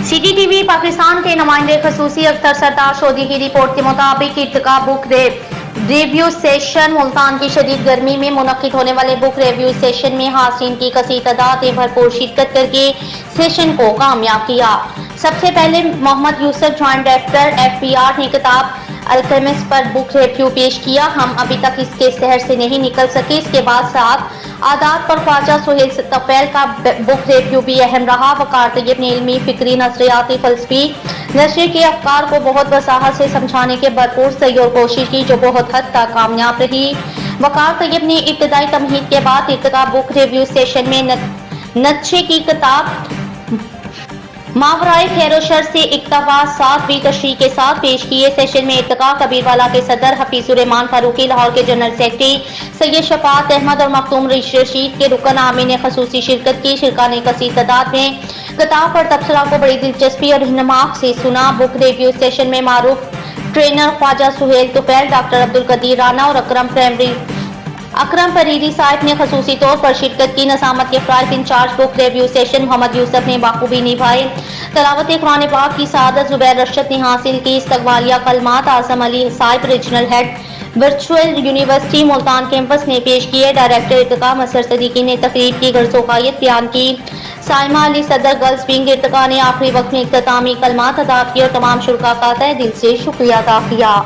CCTV Pakistan के नुमाइंदे खसूसी अख्तर सरदार सोदी की रिपोर्ट के मुताबिक Irtika book review session Multan की शदीद गर्मी में मुनक्किद होने वाले बुक रिव्यू सेशन में हाज़रीन की कसीर तादाद ने भरपूर शिरकत करके सेशन को कामयाब किया। सबसे पहले Mohammad Yusuf joint director FPR ने किताब अल्केमिस्ट पर बुक रिव्यू पेश किया। हम अभी तक इसके शहर से नहीं निकल सके। इसके बाद साथ आदात पर ख्वाजा सुहेल तफैल का बुक रिव्यू भी अहम रहा। वकार तैयब ने इल्मी, फिक्री, नजरियाती, फलसफी नशे के अफकार को बहुत वसाहत से समझाने के भरपूर सही और कोशिश की जो बहुत हद तक कामयाब रही। वकार तैयब ने इब्तदाई तमहीद के बाद इर्तिका बुक रिव्यू सेशन में नक्शे की किताब मावराए खैर शर से इक्तबास 7वीं तशरीह के साथ पेश किए। सेशन में इर्तिका कबीरवाला के सदर हफीजुर रहमान फारूकी, लाहौर के जनरल सेक्रेटरी सैयद शफात अहमद और मखदूम रशीद के रुकन आमीन ने खसूसी शिरकत की। शिरका ने कसीर तादाद में किताब पर तबसरा को बड़ी दिलचस्पी और रहनुमाई से सुना। बुक रिव्यू सेशन में मारूफ ट्रेनर ख्वाजा सुहेल तफैल, डॉक्टर अब्दुल कदीर राना और अकरम परीरी साहब ने खसूसी तौर पर शिरकत की। नसामत के फ्राइज incharge book review session Mohammad Yusuf ने बाखूबी निभाए। तलावत कुरान पाक की सादत जुबैर रशद ने हासिल की। इस्तकबालिया कलमात Azam Ali sahib regional head virtual university Multan campus ने पेश किए। डायरेक्टर इर्तिका मसर सदीकी ने तकरीब की गर्ज़ोकायत बयान की। साइमा अली सदर गर्ल्स विंग इर्तिका ने आखिरी वक्त में इख्तितामी कलमात अदा किए और तमाम शुरका का तहे दिल से शुक्रिया अदा किया।